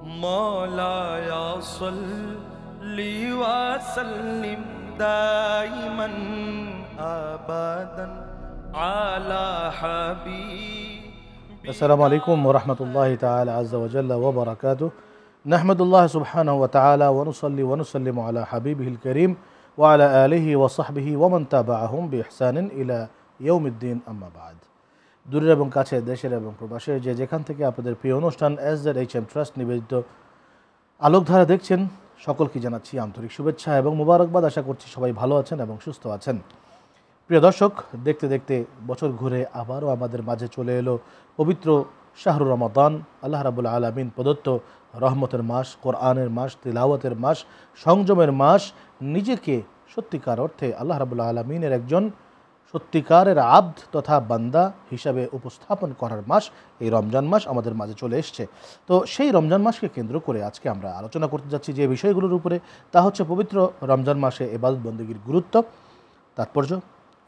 مولاي صل وسلم دائما أبدا على حبيبي. السلام عليكم ورحمة الله تعالى عز وجل وبركاته. نحمد الله سبحانه وتعالى ونصلي ونسلم على حبيبه الكريم وعلى آله وصحبه ومن تابعهم بإحسان إلى يوم الدين أما بعد. দূরের এবং কাছে দেশের এবং প্রবাসের যেখান থেকে আপনাদের প্রিয় অনুষ্ঠান SZHM ট্রাস্ট নিবেদিত আলোকধারা দেখছেন, সকলকে জানাচ্ছি আন্তরিক শুভেচ্ছা এবং মোবারকবাদ। আশা করছি সবাই ভালো আছেন এবং সুস্থ আছেন। প্রিয় দর্শক, দেখতে দেখতে বছর ঘুরে আবারও আমাদের মাঝে চলে এলো পবিত্র শাহরুর রমাদান, আল্লাহ রাব্বুল আলামিন প্রদত্ত রহমতের মাস, কোরআনের মাস, তিলাওয়াতের মাস, সংযমের মাস, নিজেকে সত্যিকার অর্থে আল্লাহ রাব্বুল আলামিনের একজন সত্যিকারের আব্দ তথা বান্দা হিসাবে উপস্থাপন করার মাস এই রমজান মাস আমাদের মাঝে চলে এসছে। তো সেই রমজান মাসকে কেন্দ্র করে আজকে আমরা আলোচনা করতে যাচ্ছি যে বিষয়গুলোর উপরে, তা হচ্ছে পবিত্র রমজান মাসে ইবাদত বন্দেগীর গুরুত্ব, তাৎপর্য,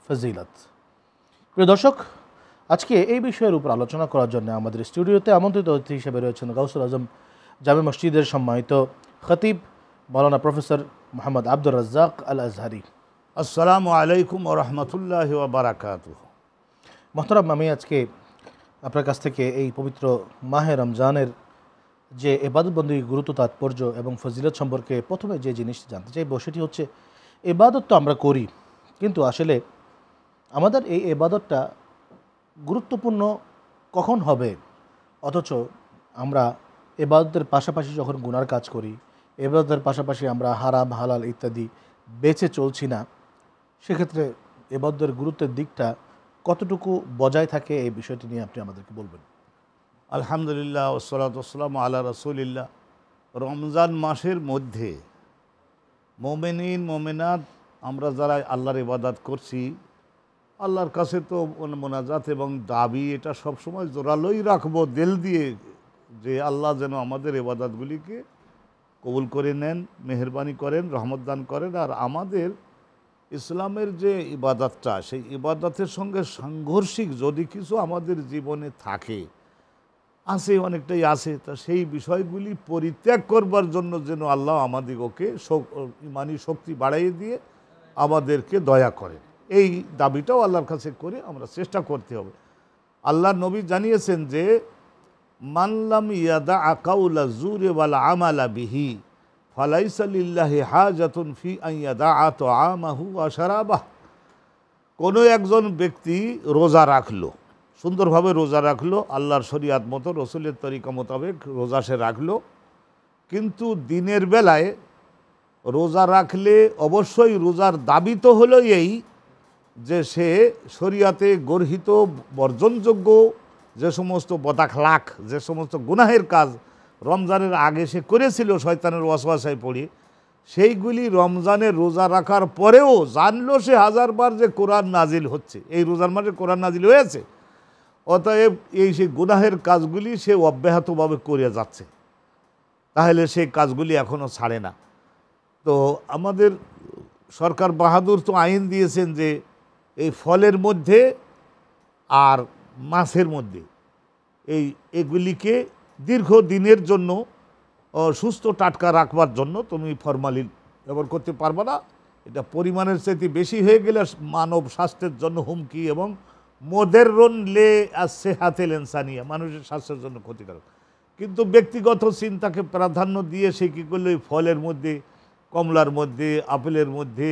ফজিলত। প্রিয় দর্শক, আজকে এই বিষয়ের উপর আলোচনা করার জন্য আমাদের স্টুডিওতে আমন্ত্রিত অতিথি হিসেবে রয়েছেন গাউসুল আজম জামে মসজিদের সম্মানিত খতিব মাওলানা প্রফেসর মোহাম্মদ আব্দুর রাজ্জাক আল আজহারি। আসসালামু আলাইকুম ওয়া রাহমাতুল্লাহি ওয়া বারাকাতুহু। মোহতারাম, আমি আজকে আপনার কাছ থেকে এই পবিত্র মাহে রমজানের যে ইবাদত বন্দেগীর গুরুত্ব, তাৎপর্য এবং ফজিলত সম্পর্কে প্রথমে যে জিনিসটি জানতে চাইব সেটি হচ্ছে, ইবাদত তো আমরা করি, কিন্তু আসলে আমাদের এই ইবাদতটা গুরুত্বপূর্ণ কখন হবে? অথচ আমরা ইবাদতের পাশাপাশি যখন গুনার কাজ করি, ইবাদতের পাশাপাশি আমরা হারাম হালাল ইত্যাদি বেঁচে চলছি না, সেক্ষেত্রে ইবাদতের গুরুত্বের দিকটা কতটুকু বজায় থাকে, এই বিষয়টি নিয়ে আপনি আমাদেরকে বলবেন। আলহামদুলিল্লাহ ওয়াসসালাতু ওয়াসসালামু আলা রাসূলিল্লাহ। রমজান মাসের মধ্যে মুমিনিন মুমিনাত আমরা যারা আল্লাহর ইবাদত করছি, আল্লাহর কাছে তো মোনাজাত এবং দাবি এটা সবসময় জোরালোই রাখবো দিল দিয়ে, যে আল্লাহ যেন আমাদের ইবাদতগুলিকে কবুল করে নেন, মেহেরবানি করেন, রহমত দান করেন। আর আমাদের ইসলামের যে ইবাদতটা, সেই ইবাদতের সঙ্গে সাংঘর্ষিক যদি কিছু আমাদের জীবনে থাকে, আছে, অনেকটাই আছে, তা সেই বিষয়গুলি পরিত্যাগ করবার জন্য যেন আল্লাহ আমাদিগকে ইমানি শক্তি বাড়াইয়ে দিয়ে আমাদেরকে দয়া করেন, এই দাবিটাও আল্লাহর কাছে করে আমরা চেষ্টা করতে হবে। আল্লাহ নবী জানিয়েছেন যে মানলাম ইয়াদা আকাউলা জুরে ওয়াল আমালা বিহি ফালাইসা লিল্লাহি হাজাতুন ফি আন ইয়াদা তাআমাহু ওয়া শারাবাহ। কোনো একজন ব্যক্তি রোজা রাখলো, সুন্দরভাবে রোজা রাখলো, আল্লাহর শরিয়াত মতো রসুলের তরিকা মোতাবেক রোজা সে রাখলো, কিন্তু দিনের বেলায় রোজা রাখলে অবশ্যই রোজার দাবি তো হলো এই যে সে শরিয়াতে গর্হিত বর্জনযোগ্য যে সমস্ত বদাখলাক, যে সমস্ত গুনাহের কাজ রমজানের আগে সে করেছিল শয়তানের ওয়াসওয়াসায় পড়ে, সেইগুলি রমজানের রোজা রাখার পরেও জানলো সে হাজারবার যে কোরআন নাজিল হচ্ছে, এই রোজার মাসে কোরআন নাজিল হয়েছে, অতএব এই সেই গুনাহের কাজগুলি সে অব্যাহতভাবে করে যাচ্ছে, তাহলে সেই কাজগুলি এখনও ছাড়ে না। তো আমাদের সরকার বাহাদুর তো আইন দিয়েছেন যে এই ফলের মধ্যে আর মাছের মধ্যে এগুলিকে দীর্ঘদিনের জন্য সুস্থ টাটকা রাখবার জন্য তুমি ফরমালিন ব্যবহার করতে পারবে না, এটা পরিমাণের চাইতে বেশি হয়ে গেলে মানব স্বাস্থ্যের জন্য হুমকি এবং মোদেররন লে আসছে হাতেল ইনসানিয়া, মানুষের স্বাস্থ্যের জন্য ক্ষতিকারক। কিন্তু ব্যক্তিগত চিন্তাকে প্রাধান্য দিয়ে সে কী করলো, এই ফলের মধ্যে, কমলার মধ্যে, আপেলের মধ্যে,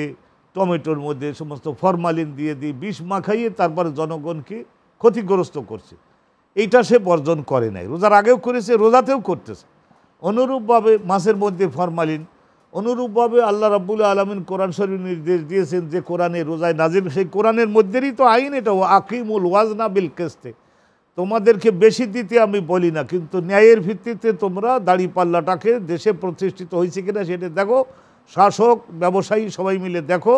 টমেটোর মধ্যে সমস্ত ফরমালিন দিয়ে বিষ মাখাইয়ে তারপরে জনগণকে ক্ষতিগ্রস্ত করছে। এইটা সে বর্জন করে নাই, রোজার আগেও করেছে, রোজাতেও করতেছে। অনুরূপভাবে মাছের মধ্যে ফরমালিন, অনুরূপভাবে আল্লাহ রাব্বুল আলামিন কোরআন শরীফ নির্দেশ দিয়েছেন যে কোরআনে রোজায় নাজিল, সেই কোরআনের মধ্যেরই তো আইন এটা, আকিমুল ওয়াজনা বিল কিসতে, তোমাদেরকে বেশি দিতে আমি বলি না, কিন্তু ন্যায়ের ভিত্তিতে তোমরা দাড়ি পাল্লাটাকে দেশে প্রতিষ্ঠিত হয়েছে কিনা সেটা দেখো, শাসক ব্যবসায়ী সবাই মিলে দেখো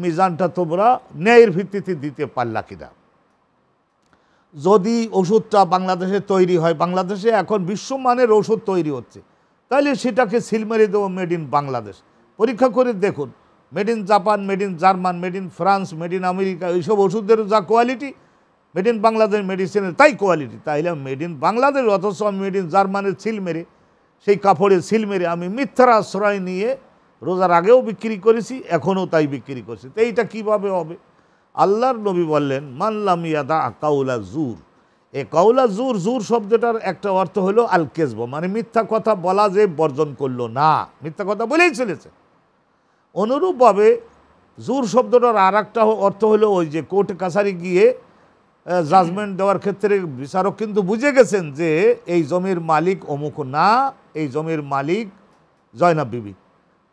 মিজানটা তোমরা ন্যায়ের ভিত্তিতে দিতে পারলা কিনা। যদি ওষুধটা বাংলাদেশে তৈরি হয়, বাংলাদেশে এখন বিশ্বমানের ওষুধ তৈরি হচ্ছে, তাহলে সেটাকে সিল মেরে দেবো মেড ইন বাংলাদেশ। পরীক্ষা করে দেখুন, made in Japan, made in German, made in France, made in America, এইসব ওষুধের যা কোয়ালিটি, মেড ইন বাংলাদেশ মেডিসিনের তাই কোয়ালিটি, তাইলে মেড ইন বাংলাদেশ, অথচ আমি মেড ইন জার্মানের সিল মেরে সেই কাপড়ে সিল মেরে আমি মিথ্যার আশ্রয় নিয়ে রোজার আগেও বিক্রি করেছি, এখনও তাই বিক্রি করছি। তো এইটা কীভাবে হবে? আল্লাহর নবী বললেন, মানলাম ইয়াদা কাউলা জুর। এই কাউলা জুর, জুর শব্দটার একটা অর্থ হলো আল কেজব, মানে মিথ্যা কথা বলা যে বর্জন করলো না, মিথ্যা কথা বলেই চলেছে। অনুরূপভাবে জুর শব্দটার আর একটা অর্থ হলো ওই যে কোর্ট কাছারি গিয়ে জাজমেন্ট দেওয়ার ক্ষেত্রে বিচারক কিন্তু বুঝে গেছেন যে এই জমির মালিক অমুক না, এই জমির মালিক জয়নাব বিবি।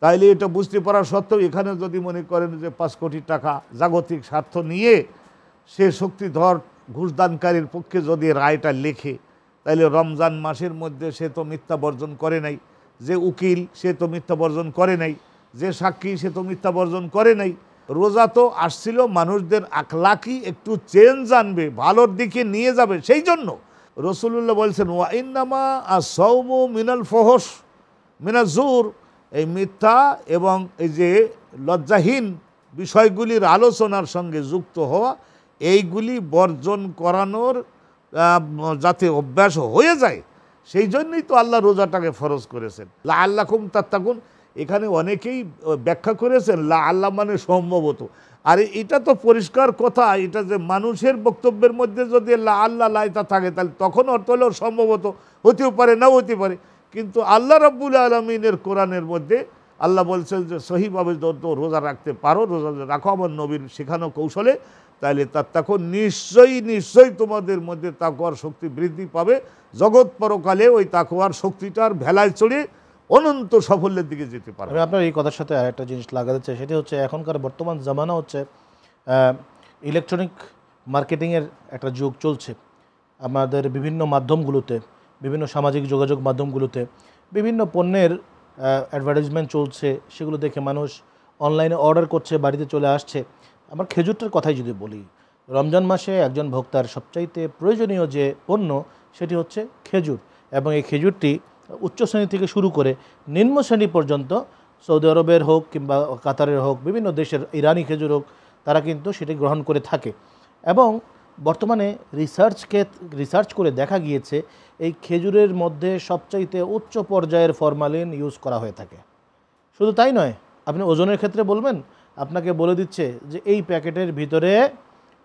তাইলে এটা বুঝতে পারা সত্ত্বেও এখানে যদি মনে করেন যে 5 কোটি টাকা জাগতিক স্বার্থ নিয়ে সে শক্তিধর ঘুষদানকারীর পক্ষে যদি রায়টা লেখে, তাইলে রমজান মাসের মধ্যে সে তো মিথ্যা বর্জন করে নাই, যে উকিল সে তো মিথ্যা বর্জন করে নাই, যে সাক্ষী সে তো মিথ্যা বর্জন করে নাই। রোজা তো আসছিল মানুষদের আখলাকি একটু চেঞ্জ আনবে, ভালোর দিকে নিয়ে যাবে, সেই জন্য রসুল্লাহ বলছেন ওয়া ইন্নামা আস-সাওমু মিনাল ফহশ মিনাজ জুর, এই মিথ্যা এবং এই যে লজ্জাহীন বিষয়গুলির আলোচনার সঙ্গে যুক্ত হওয়া, এইগুলি বর্জন করানোর যাতে অভ্যাস হয়ে যায়, সেই জন্যই তো আল্লাহ রোজাটাকে ফরজ করেছেন। লাআল্লাকুম তাত্তাকুন, এখানে অনেকেই ব্যাখ্যা করেছেন লাআল্লাহ মানে সম্ভবত। আর এটা তো পরিষ্কার কথা, এটা যে মানুষের বক্তব্যের মধ্যে যদি লাআল্লাহ লাইতা থাকে, তাহলে তখন অর্থ হলো সম্ভবত, হতেও পারে নাও হতে পারে। কিন্তু আল্লাহ রাব্বুল আলামিনের কোরআনের মধ্যে আল্লাহ বলছেন যে সহিভাবে যত রোজা রাখতে পারো, রোজা রাখো আমার নবীর শেখানো কৌশলে, তাহলে তখন নিশ্চয়ই তোমাদের মধ্যে তাকওয়ার শক্তি বৃদ্ধি পাবে। জগৎ পরকালে ওই তাকওয়ার শক্তিটার ভেলায় চড়ে অনন্ত সাফল্যের দিকে যেতে পারে। আমি আপনার এই কথার সাথে আরেকটা জিনিস লাগাতে চাই, সেটি হচ্ছে এখনকার বর্তমান জামানা হচ্ছে ইলেকট্রনিক মার্কেটিংয়ের একটা যুগ চলছে। আমাদের বিভিন্ন মাধ্যমগুলোতে, বিভিন্ন সামাজিক যোগাযোগ মাধ্যমগুলোতে বিভিন্ন পণ্যের অ্যাডভার্টাইজমেন্ট চলছে, সেগুলো দেখে মানুষ অনলাইনে অর্ডার করছে, বাড়িতে চলে আসছে। আমার খেজুরটার কথাই যদি বলি, রমজান মাসে একজন ভোক্তার সবচাইতে প্রয়োজনীয় যে পণ্য সেটি হচ্ছে খেজুর, এবং এই খেজুরটি উচ্চ শ্রেণী থেকে শুরু করে নিম্ন শ্রেণী পর্যন্ত, সৌদি আরবের হোক কিংবা কাতারের হোক, বিভিন্ন দেশের, ইরানি খেজুর হোক, তারা কিন্তু সেটি গ্রহণ করে থাকে। এবং বর্তমানে রিসার্চ করে দেখা গিয়েছে এই খেজুরের মধ্যে সবচাইতে উচ্চ পর্যায়ের ফরমালিন ইউজ করা হয়ে থাকে। শুধু তাই নয়, আপনি ওজনের ক্ষেত্রে বলবেন, আপনাকে বলে দিচ্ছে যে এই প্যাকেটের ভিতরে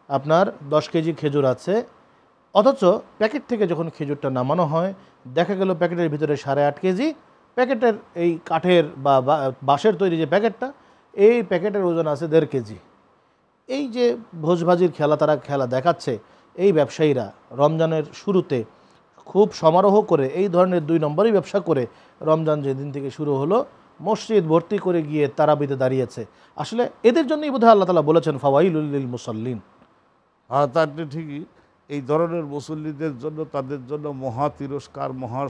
আপনার 10 কেজি খেজুর আছে, অথচ প্যাকেট থেকে যখন খেজুরটা নামানো হয় দেখা গেল প্যাকেটের ভিতরে 8.5 কেজি। প্যাকেটের এই কাঠের বা বাঁশের তৈরি যে প্যাকেটটা, এই প্যাকেটের ওজন আছে 1.5 কেজি। এই যে ভোজভাজির খেলা দেখাচ্ছে এই ব্যবসায়ীরা, রমজানের শুরুতে খুব সমারোহ করে এই ধরনের 2 নম্বরই ব্যবসা করে রমজান যেদিন থেকে শুরু হলো মসজিদ ভর্তি করে গিয়ে তারাবিতে দাঁড়িয়েছে। আসলে এদের জন্যই বোধহয় আল্লাহ তাআলা বলেছেন ফাওয়াইলুল লিল মুসাল্লিন। হ্যাঁ, তা ঠিকই। এই ধরনের মুসল্লিদের জন্য, তাদের জন্য মহা তিরস্কার, মহা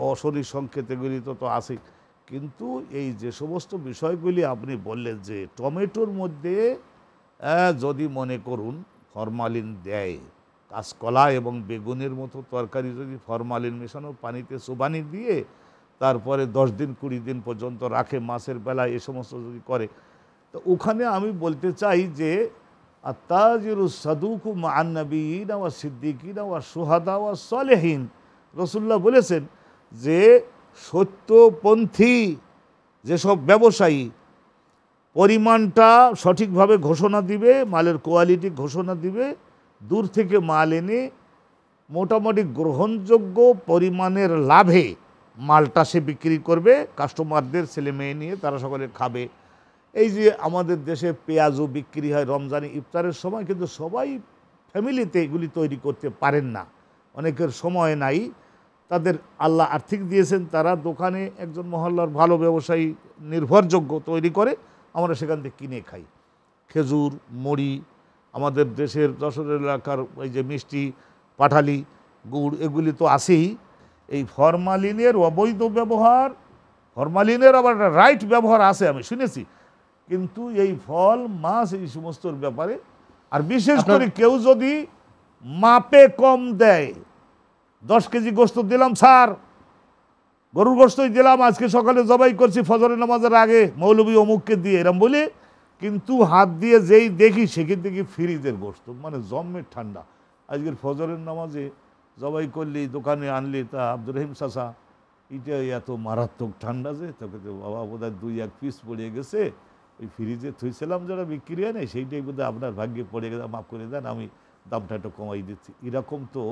অশনি সংকেত এগুলি তো আছেই। কিন্তু এই যে সমস্ত বিষয়গুলি আপনি বললেন যে টমেটোর মধ্যে যদি মনে করুন ফরমালিন দেয়, কাঁচকলা এবং বেগুনের মতো তরকারি যদি ফরমালিন মেশানো পানিতে চুবানি দিয়ে তারপরে 10 দিন 20 দিন পর্যন্ত রাখে, মাছের বেলায় এ সমস্ত যদি করে, তো ওখানে আমি বলতে চাই যে আত্তাজিরু সাদুকু মা'আন নাবিয়িনা ওয়া সিদ্দিকিনা ওয়া শুহাদা ওয়া সালেহিন, রাসূলুল্লাহ বলেছেন যে সত্যপন্থী যেসব ব্যবসায়ী পরিমাণটা সঠিকভাবে ঘোষণা দিবে, মালের কোয়ালিটি ঘোষণা দিবে, দূর থেকে মাল এনে মোটামুটি গ্রহণযোগ্য পরিমাণের লাভে মালটা সে বিক্রি করবে, কাস্টমারদের ছেলে মেয়ে নিয়ে তারা সকলে খাবে। এই যে আমাদের দেশে পেঁয়াজও বিক্রি হয় রমজানে ইফতারের সময়, কিন্তু সবাই ফ্যামিলিতে এগুলি তৈরি করতে পারেন না, অনেকের সময় নাই, তাদের আল্লাহ আর্থিক দিয়েছেন, তারা দোকানে একজন মহল্লার ভালো ব্যবসায়ী নির্ভরযোগ্য তৈরি করে, আমরা সেখান থেকে কিনে খাই। খেজুর, মুড়ি, আমাদের দেশের যশোর এলাকার এই যে মিষ্টি, পাঠালি, গুড়, এগুলি তো আছেই। এই ফরমালিনের অবৈধ ব্যবহার, ফরমালিনের আবার একটা রাইট ব্যবহার আছে আমি শুনেছি, কিন্তু এই ফল, মাছ, এই সমস্তর ব্যাপারে, আর বিশেষ করে কেউ যদি মাপে কম দেয়, 10 কেজি গোস্ত দিলাম স্যার, গরুর গোস্তই দিলাম, আজকে সকালে জবাই করছি ফজরের নামাজের আগে মৌলবী অমুককে দিয়ে, এরম বলে, কিন্তু হাত দিয়ে যেই দেখি সেখান থেকে ফ্রিজের গোস্ত, মানে জম্মের ঠান্ডা। আজকের ফজরের নামাজে জবাই করলি, দোকানে আনলি, তা আব্দুর রহিম চাচা এটা এত মারাত্মক ঠান্ডা যে তোকে তো বাবা বোধহয় 2-1 পিস পড়ে গেছে, ওই ফ্রিজে থুইছিলাম যারা বিক্রি হয় না, সেইটাই বোধহয় আপনার ভাগ্যে পড়ে গেছে, মাফ করে দেন, আমি দামটা একটু কমাই দিচ্ছি। এরকম তো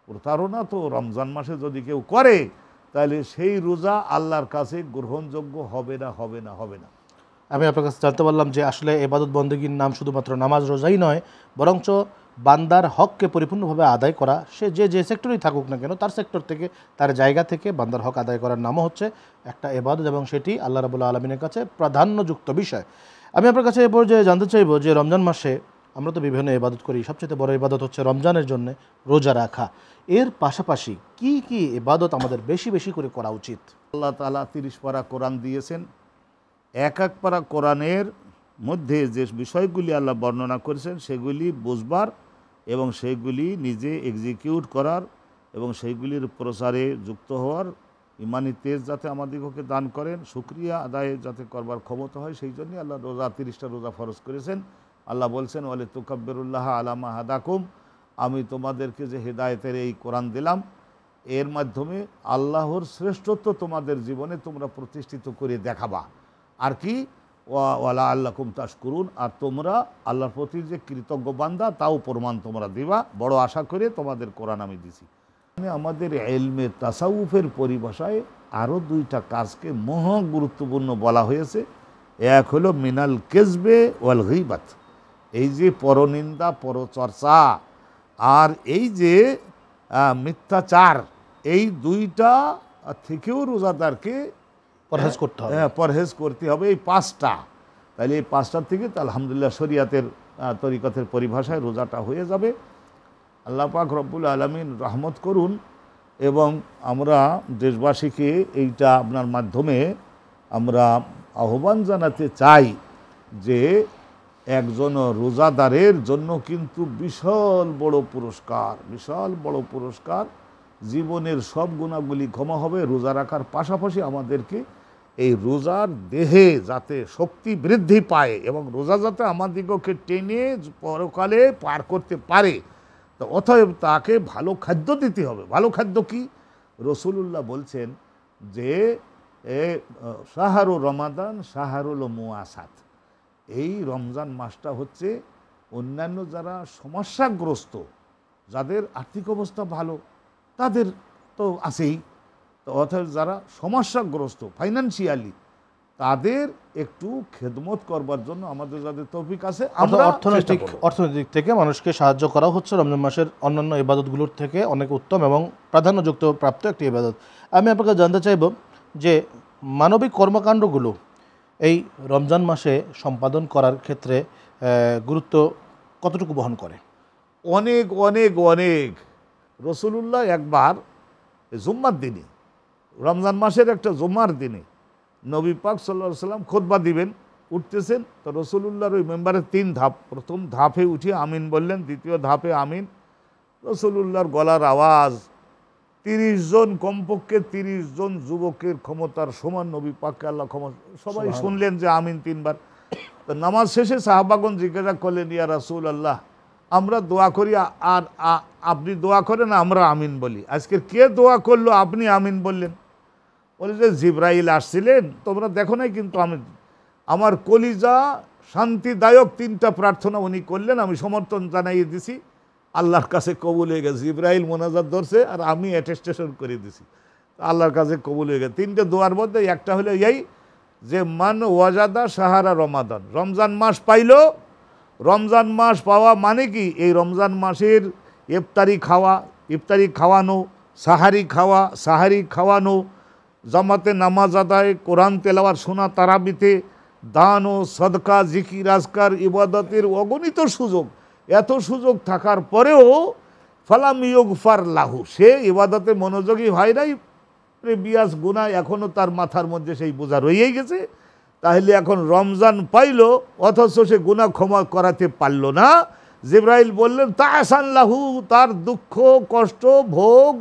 প্রতারণা তো রমজান মাসে যদি কেউ করে তাহলে সেই রোজা আল্লাহর কাছে গ্রহণযোগ্য হবে না, হবে না, হবে না। আমি আপনার কাছে জানতে পারলাম যে আসলে ইবাদত বন্দেগীর নাম শুধুমাত্র নামাজ রোজাই নয়, বরঞ্চ বান্দার হককে পরিপূর্ণভাবে আদায় করা, সে যে সেক্টরেই থাকুক না কেন তার সেক্টর থেকে, তার জায়গা থেকে বান্দার হক আদায় করার নামও হচ্ছে একটা ইবাদত, এবং সেটি আল্লাহ রাব্বুল আলামিনের কাছে প্রাধান্যযুক্ত বিষয়। আমি আপনার কাছে এ পর্যায়ে জানতে চাইব যে রমজান মাসে আমরা তো বিভিন্ন ইবাদত করি, সবচেয়ে বড় ইবাদত হচ্ছে রমজানের জন্য রোজা রাখা। এর পাশাপাশি কি কি ইবাদত আমাদের বেশি বেশি করে করা উচিত? আল্লাহ তাআলা 30 পারা কোরআন দিয়েছেন। এক এক পারা কোরআনের মধ্যে যে বিষয়গুলি আল্লাহ বর্ণনা করেছেন সেগুলি বুঝবার এবং সেইগুলি নিজে এক্সিকিউট করার এবং সেইগুলির প্রচারে যুক্ত হওয়ার ইমানি তেজ যাতে আমাদিগকে দান করেন, শুকরিয়া আদায়ে যাতে করবার ক্ষমতা হয়, সেই জন্যই আল্লাহ রোজা 30টা রোজা ফরজ করেছেন। আল্লাহ বলছেন ওয়ালি তুকাব্বিরুল্লাহ আলামা হাদাকুম, আমি তোমাদেরকে যে হেদায়েতের এই কোরআন দিলাম এর মাধ্যমে আল্লাহর শ্রেষ্ঠত্ব তোমাদের জীবনে তোমরা প্রতিষ্ঠিত করে দেখাবা। আর কি ওয়ালা আল্লাকুম তাশকুরুন, আর তোমরা আল্লাহর প্রতি যে কৃতজ্ঞ বান্দা তাও প্রমাণ তোমরা দিবা, বড় আশা করে তোমাদের কোরআন আমি দিছি। আমাদের ইলমে তাসাউফের পরিভাষায় আরও 2টা কাজকে মহা গুরুত্বপূর্ণ বলা হয়েছে। এক হলো মিনাল কেজবে ওয়াল গীবাত, এই যে পরনিন্দা পরচর্চা আর এই যে মিথ্যাচার, এই 2টা থেকেও রোজাদারকে পরহেজ করতে হবে। পরহেজ করতে হবে, এই 5টা। তাহলে এই 5টার থেকে তো আলহামদুলিল্লাহ শরিয়াতের তরিকতের পরিভাষায় রোজাটা হয়ে যাবে। আল্লাহ পাক রব্বুল আলামিন রহমত করুন, এবং আমরা দেশবাসীকে এইটা আপনার মাধ্যমে আমরা আহ্বান জানাতে চাই যে একজন রোজাদারের জন্য কিন্তু বিশাল বড় পুরস্কার, বিশাল বড় পুরস্কার। জীবনের সব গুণাগুলি ক্ষমা হবে রোজা রাখার পাশাপাশি আমাদেরকে এই রোজার দেহে যাতে শক্তি বৃদ্ধি পায় এবং রোজা যাতে আমাদিগকে টেনে পরকালে পার করতে পারে, তো অতএব তাকে ভালো খাদ্য দিতে হবে। ভালো খাদ্য কি? রসুলুল্লাহ বলছেন যে শাহরু রমাদান শাহরুল মুআসাত, এই রমজান মাসটা হচ্ছে অন্যান্য যারা সমস্যাগ্রস্ত, যাদের আর্থিক অবস্থা ভালো তাদের তো আছেই, তো অর্থাৎ যারা সমস্যাগ্রস্ত ফাইন্যান্সিয়ালি তাদের একটু খেদমত করবার জন্য আমাদের যাদের তৌফিক আছে আমরা অর্থনৈতিক থেকে মানুষকে সাহায্য করা হচ্ছে রমজান মাসের অন্যান্য ইবাদতগুলোর থেকে অনেক উত্তম এবং প্রাধান্যযুক্ত প্রাপ্ত একটি ইবাদত। আমি আপনাকে জানতে চাইব যে মানবিক কর্মকাণ্ডগুলো এই রমজান মাসে সম্পাদন করার ক্ষেত্রে গুরুত্ব কতটুকু বহন করে? অনেক অনেক অনেক। রসুলুল্লাহ একবার জুম্মার দিনে, রমজান মাসের একটা জুম্মার দিনে নবী পাক সাল্লাল্লাহু আলাইহি সাল্লাম খুতবা দিবেন, উঠতেছেন, তো রসুলুল্লাহর ওই মেম্বারের 3 ধাপ। প্রথম ধাপে উঠে আমিন বললেন, দ্বিতীয় ধাপে আমিন। রসুলুল্লাহর গলার আওয়াজ 30 জন, কমপক্ষে 30 জন যুবকের ক্ষমতার সমান নবী পাককে আল্লাহ ক্ষমতা, সবাই শুনলেন যে আমিন 3 বার। তো নামাজ শেষে সাহাবাগণ জিজ্ঞাসা করলেন, ইয়া রাসূলুল্লাহ, আমরা দোয়া করি আর আপনি দোয়া করেন, আমরা আমিন বলি, আজকে কে দোয়া করলো আপনি আমিন বললেন? বলে যে জিবরাইল আসছিলেন, তোমরা দেখো নাই, কিন্তু আমি আমার কলিজা শান্তিদায়ক 3টা প্রার্থনা উনি করলেন, আমি সমর্থন জানাইয়ে দিছি, আল্লাহর কাছে কবুল হয়ে গেছে। জিবরাইল মোনাজাত ধরছে আর আমি অ্যাটেস্টেশন করে দিছি, আল্লাহর কাছে কবুল হয়ে গেছে। 3টে দোয়ার মধ্যে একটা হলো এই যে মান ওয়াজাদা সাহারা রমাদান, রমজান মাস পাইল। রমজান মাস পাওয়া মানে কি? এই রমজান মাসের ইফতারি খাওয়ানো, সাহারি খাওয়ানো, জামাতে নামাজ আদায়, কোরআন তেলাওয়াত শোনা, তারাবিতে দান ও সদকা, জিকির আজকার, ইবাদতের অগণিত সুযোগ। এত সুযোগ থাকার পরেও ফালাম ইউগফার লাহু, সে ইবাদতে মনোযোগী হয় নাই, প্রিভিয়াস গুনাহ এখনও তার মাথার মধ্যে সেই বোঝা রয়েই গেছে। তাহলে এখন রমজান পাইল অথচ সে গুনাহ ক্ষমা করাতে পারল না। জিবরাইল বললেন তাহসান লাহু, তার দুঃখ কষ্ট ভোগ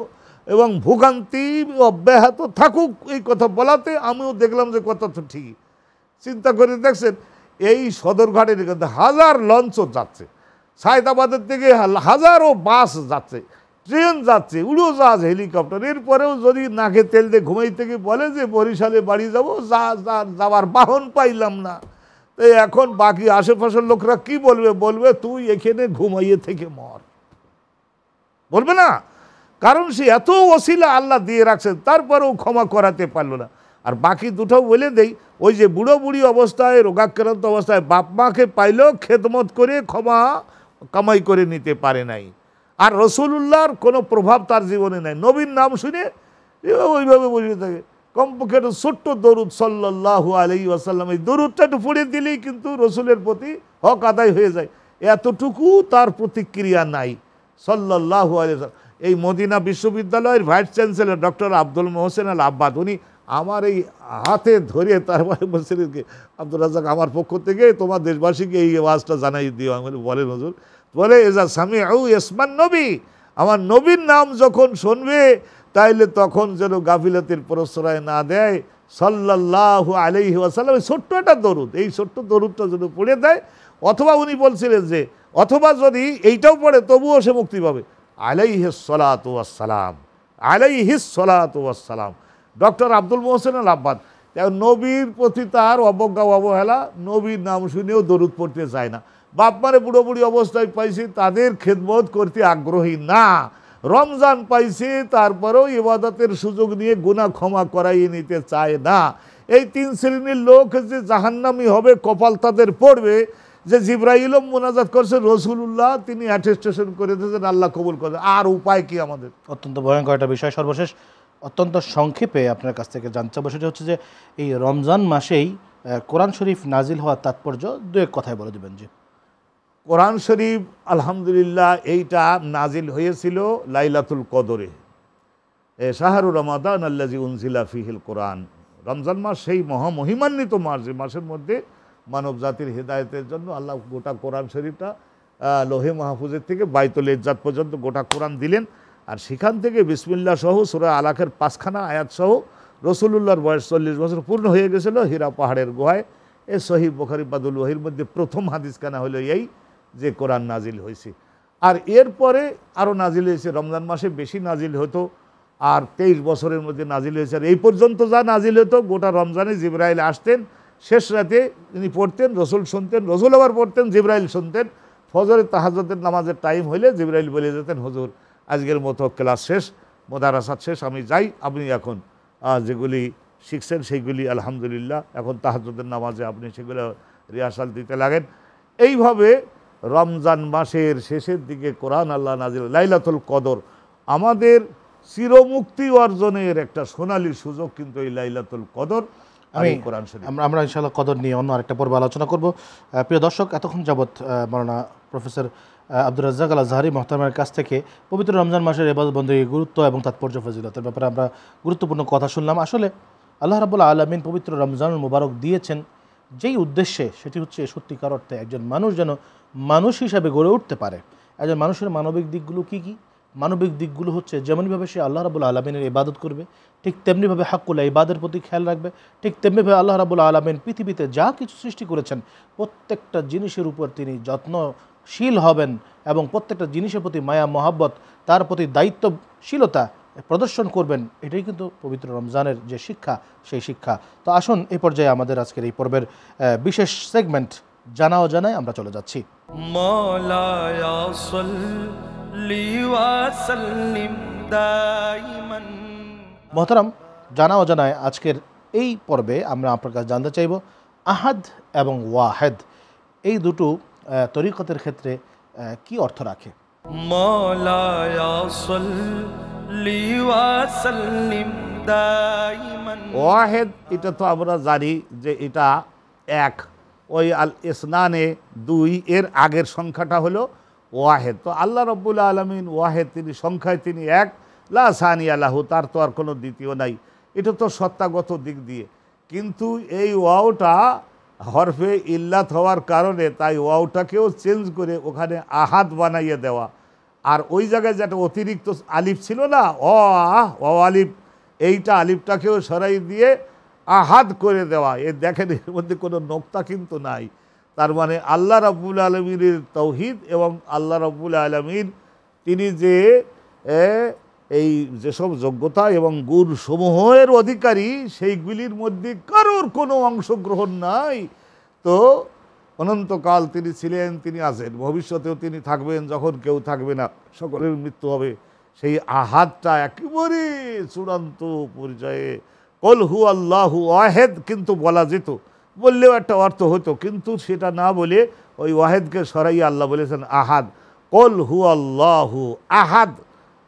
এবং ভোগান্তি অব্যাহত থাকুক, এই কথা বলাতে আমিও দেখলাম যে কথা তো ঠিকই। চিন্তা করে দেখছেন, এই সদরঘাটের হাজার লঞ্চও যাচ্ছে, সায়দাবাদের থেকে হাজারো বাস যাচ্ছে, ট্রেন যাচ্ছে, উড়োজাহাজ, হেলিকপ্টার, এরপরেও যদি নাকে তেল দিয়ে ঘুমাই থেকে বলে যে বরিশালে বাড়ি যাবো, যাওয়ার বাহন পাইলাম না, তো এখন বাকি আশেপাশের লোকরা কি বলবে? বলবে তুই এখানে ঘুমাইয়ে থেকে মর, বলবে না? কারণ সে এত ওসিলা আল্লাহ দিয়ে রাখছেন, তারপরেও ক্ষমা করাতে পারলো না। আর বাকি দুটো বলে দেই, ওই যে বুড়ো বুড়ি অবস্থায়, রোগাক্রান্ত অবস্থায় বাপ মাকে পাইলেও খেদমত করে ক্ষমা কামাই করে নিতে পারে নাই। আর রসুলুল্লাহর কোনো প্রভাব তার জীবনে নাই, নবীর নাম শুনে ওইভাবে বসে থাকে। কমপক্ষে একটা ছোট্ট দরুদ সাল্লাল্লাহু আলাইহি ওয়াসাল্লাম, এই দরুদটা একটু পড়ে দিলেই কিন্তু রসুলের প্রতি হক আদায় হয়ে যায়, এতটুকু তার প্রতিক্রিয়া নাই সাল্লাল্লাহু আলাইহি ওয়াসাল্লাম। এই মদিনা বিশ্ববিদ্যালয়ের ভাইস চ্যান্সেলর ডক্টর আব্দুল মোহসেন আল আব্বাদ, উনি আমার এই হাতে ধরে তারপরে বলছিলেন কি, আব্দুল রাজ্জাক আমার পক্ষ থেকে তোমার দেশবাসীকে এই আওয়াজটা জানাই দিও। আমি বলেন হুজুর? বলে এজা সামিউ ইসমান নবী, আমার নবীর নাম যখন শুনবে তাইলে তখন যেন গাফিলাতের প্রশ্রয় না দেয় সাল্লাল্লাহু আলাইহি ওয়াসাল্লাম। ছোট্ট একটা দরুদ, এই ছোট্ট দরুদটা যেন পড়ে দেয়, অথবা উনি বলছিলেন যে অথবা যদি এইটাও পড়ে তবুও সে মুক্তি পাবে। আলাইহিস সালাতু ওয়াস সালাম, আলাইহিস সালাতু ওয়াস সালাম। ডক্টর আব্দুল মোহসেন আল আব্বাদ, নবীর প্রতি তার অবজ্ঞা অবহেলা, নবীর নাম শুনেও দরুদ পড়তে চায় না। বাপ মারে বুড়ো বুড়ি অবস্থায় পাইছে, তাদের খেদমত করতে আগ্রহী না। রমজান পাইছে, তারপরেও ইবাদতের সুযোগ নিয়ে গুনাহ ক্ষমা করাইয়ে নিতে চায় না। এই তিন শ্রেণীর লোক যে জাহান্নামী হবে, কপাল তাদের পড়বে। যে জিবরাইলও মোনাজাত করছে, রসুলুল্লাহ তিনি অ্যাটেস্টেশন করে দিয়েছেন, আল্লাহ কবুল করে। আর উপায় কি আমাদের? অত্যন্ত ভয়ঙ্কর একটা বিষয়। সর্বশেষ অত্যন্ত সংক্ষেপে আপনার কাছ থেকে জানতে চাবো, সেটা হচ্ছে যে এই রমজান মাসেই কোরআন শরীফ নাজিল হওয়ার তাৎপর্য দু এক কথায় বলে দেবেন। যে কোরআন শরীফ আলহামদুলিল্লাহ এইটা নাজিল হয়েছিল লাইলাতুল কদরে, শাহরু রমাদান আল্লাজি উনজিলা ফিহিল কোরআন। রমজান মাস সেই মহামহিমান্বিত মাস, যে মাসের মধ্যে মানব জাতির হেদায়েতের জন্য আল্লাহ গোটা কোরআন শরীফটা লোহে মাহফুজের থেকে বাইতুল ইজ্জাত পর্যন্ত গোটা কোরআন দিলেন। আর সেখান থেকে বিসমিল্লাহ সহ সূরা আলাকের 5খানা আয়াত সহ রসুলুল্লাহর বয়স 40 বছর পূর্ণ হয়ে গেছিল হীরা পাহাড়ের গুহায়। এই সহিহ বুখারী বাদুল ওয়াহির মধ্যে প্রথম হাদিস কানা হলো এই যে কোরআন নাজিল হয়েছে। আর এরপরে আরও নাজিল হয়েছে, রমজান মাসে বেশি নাজিল হতো, আর 23 বছরের মধ্যে নাজিল হয়েছে। আর এই পর্যন্ত যা নাজিল হতো, গোটা রমজানে জিবরাইল আসতেন, শেষ রাতে তিনি পড়তেন, রসুল শুনতেন, রসুল আবার পড়তেন, জিবরাইল শুনতেন। ফজরের তাহাজ্জুদের নামাজের টাইম হইলে জিবরাইল বলে যেতেন, হুজুর আজকের মতো ক্লাস শেষ, মোদারাসাত শেষ, আমি যাই, আপনি এখন যেগুলি শিখছেন সেইগুলি আলহামদুলিল্লাহ এখন তাহাজ্জুদের নামাজে আপনি সেগুলো রিহার্সাল দিতে লাগেন। এইভাবে রমজান মাসের শেষের দিকে কোরআন আল্লাহ নাজিল। লাইলাতুল কদর আমাদের চিরমুক্তি অর্জনের একটা সোনালী সুযোগ, কিন্তু এই লাইলাতুল কদর। আমরা ইনশাআল্লাহ কদর নিয়ে অন্য আরেকটা পর্বে আলোচনা করব। প্রিয় দর্শক, এতক্ষণ যাবৎ মাওলানা প্রফেসর আব্দুর রাজ্জাক আল আজহারী মোহতারামের কাছ থেকে পবিত্র রমজান মাসের ইবাদত বন্দেগীর গুরুত্ব এবং তাৎপর্য ফজিলতের ব্যাপারে আমরা গুরুত্বপূর্ণ কথা শুনলাম। আসলে আল্লাহ রাব্বুল আলামিন পবিত্র রমজানুল মুবারক দিয়েছেন যেই উদ্দেশ্যে, সেটি হচ্ছে সত্যিকার অর্থে একজন মানুষ যেন মানুষ হিসাবে গড়ে উঠতে পারে। একজন মানুষের মানবিক দিকগুলো কি কি? মানবিক দিকগুলো হচ্ছে যেমনভাবে সে আল্লাহ রাব্বুল আলামিনের ইবাদত করবে, ঠিক তেমনিভাবে হাক্কুল ইবাদের প্রতি খেয়াল রাখবে, ঠিক তেমনিভাবে আল্লাহ রাব্বুল আলামিন পৃথিবীতে যা কিছু সৃষ্টি করেছেন প্রত্যেকটা জিনিসের উপর তিনি যত্নশীল হবেন এবং প্রত্যেকটা জিনিসের প্রতি মায়া মহাব্বত, তার প্রতি দায়িত্বশীলতা প্রদর্শন করবেন। এটাই কিন্তু পবিত্র রমজানের যে শিক্ষা, সেই শিক্ষা। তো আসুন এই পর্যায়ে আমাদের আজকের এই পর্বের বিশেষ সেগমেন্ট জানা ও জানায় আমরা চলে যাচ্ছি। মওলায়া সাল্লি ওয়া সাল্লিম দাইমান। মোহতারাম, জানা ও জানায় আজকের এই পর্বে আমরা আপনার কাছে জানতে চাইব আহাদ এবং ওয়াহেদ এই দুটো তরিকতের ক্ষেত্রে কি অর্থ রাখে। মওলায়া সাল্লি ওয়া সাল্লিম দাইমান। ওয়াহেদ এটা তো আমরা জানি যে এটা এক, ওই আল ইসনানে 2 এর আগের সংখ্যাটা হলো ওয়াহেদ। তো আল্লাহ রাব্বুল আলামিন ওয়াহেদ, তিনি সংখ্যায় তিনি এক, লা সানিয়া লাহু, তার তো আর কোনো দ্বিতীয় নাই। এটা তো সত্তাগত দিক দিয়ে, কিন্তু এই ওয়াওটা হরফে ইল্লাত হওয়ার কারণে তাই ওয়াওটাকেও চেঞ্জ করে ওখানে আহাদ বানাইয়ে দেওয়া। আর ওই জায়গায় যেটা অতিরিক্ত আলিফ ছিল না, অ আলিফ, এইটা আলিফটাকেও সরাই দিয়ে আহাদ করে দেওয়া। এ দেখেন, এর মধ্যে কোনো নোক্তা কিন্তু নাই। তার মানে আল্লাহ রাব্বুল আলামিনের তাওহীদ এবং আল্লাহ রাব্বুল আলামিন তিনি যে এই যেসব যোগ্যতা এবং গুণ সমূহের অধিকারী সেইগুলির মধ্যে কারোর কোনো অংশগ্রহণ নাই। তো অনন্তকাল তিনি ছিলেন, তিনি আছেন, ভবিষ্যতেও তিনি থাকবেন, যখন কেউ থাকবে না, সকলের মৃত্যু হবে। সেই আহাদটা একেবারে চূড়ান্ত পর্যায়ে। কল হু আল্লাহু ওয়াহেদ কিন্তু বলা যেত, বললেও একটা অর্থ হতো, কিন্তু সেটা না বলে ওই ওয়াহেদকে সরাই আল্লাহ বলেছেন আহাদ। কল হু আল্লাহু আহাদ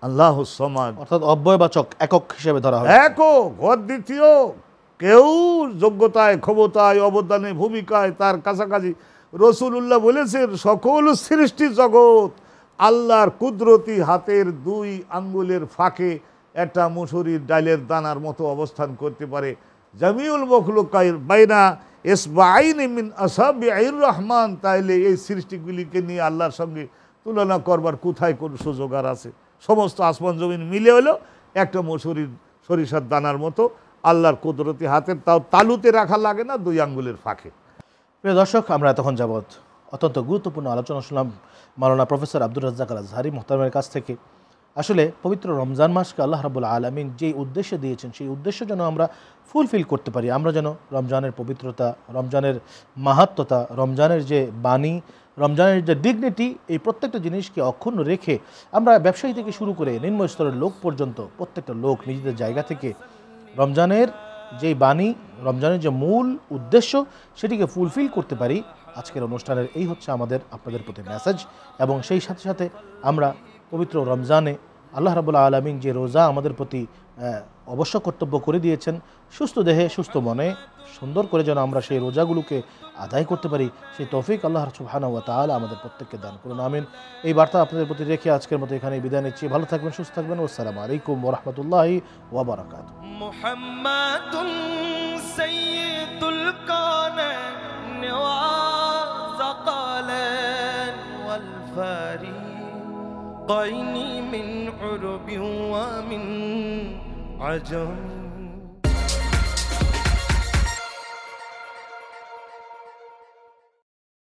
আল্লাহু সমাদ, অর্থাৎ অব্যয়বাচক একক হিসেবে ধরা হয়। একক, অদ্বিতীয়, কেউ যোগ্যতায়, ক্ষমতায়, অবদানে, ভূমিকায় তার কাছাকাছি। রসুলুল্লাহ বলেছেন সকল সৃষ্টি জগৎ আল্লাহর কুদরতি হাতের 2 আঙ্গুলের ফাঁকে একটা মুসুরির ডালের দানার মতো অবস্থান করতে পারে। জামিউল মখলুকাইর বাইনা ইসবাইনি মিন আসাবিআইর রহমান। তাইলে এই সৃষ্টিগুলিকে নিয়ে আল্লাহর সঙ্গে তুলনা করবার কোথায় কোন সুযোগ আর আছে? সমস্ত আসমান জমিন মিলে হলো একটা মুসুরির সরিষার দানার মতো আল্লাহর কুদরতি হাতের, তাও তালুতে রাখা লাগে না, 2 আঙ্গুলের ফাঁকে। প্রিয় দর্শক, আমরা এতক্ষণ যাবৎ অত্যন্ত গুরুত্বপূর্ণ আলোচনা শুনলাম মাওলানা প্রফেসর আব্দুর রাজ্জাক আল আজহারী মুহতারামের কাছ থেকে। আসলে পবিত্র রমজান মাসকে আল্লাহ রাব্বুল আলামিন যেই উদ্দেশ্যে দিয়েছেন, সেই উদ্দেশ্য যেন আমরা ফুলফিল করতে পারি। আমরা যেন রমজানের পবিত্রতা, রমজানের মাহাত্ম্যতা, রমজানের যে বাণী, রমজানের যে ডিগনিটি, এই প্রত্যেকটা জিনিসকে অক্ষুণ্ণ রেখে আমরা ব্যবসায়ী থেকে শুরু করে নিম্ন স্তরের লোক পর্যন্ত প্রত্যেকটা লোক নিজেদের জায়গা থেকে রমজানের যেই বাণী, রমজানের যে মূল উদ্দেশ্য, সেটিকে ফুলফিল করতে পারি। আজকের অনুষ্ঠানের এই হচ্ছে আমাদের আপনাদের প্রতি মেসেজ। এবং সেই সাথে সাথে আমরা পবিত্র রমজানে আল্লাহ রাব্বুল আলামিন যে রোজা আমাদের প্রতি অবশ্য কর্তব্য করে দিয়েছেন, সুস্থ দেহে সুস্থ মনে সুন্দর করে যেন আমরা সেই রোজাগুলোকে আদায় করতে পারি, সেই তৌফিক আল্লাহ সুবহানাহু ওয়া তাআলা আমাদের প্রত্যেককে দান করুন, আমিন। এই বার্তা আপনাদের প্রতি রেখে আজকের মতো এখানেই বিদায় নিচ্ছি। ভালো থাকবেন, সুস্থ থাকবেন। আসসালামু আলাইকুম ওয়া রাহমাতুল্লাহি ওয়া বারাকাতুহু। মুহাম্মাদুন সাইয়্যিদুল কাওনাইন ওয়া যাকালান ওয়াল ফারিকাইনি মিন উরবি ওয়া মিন আজম।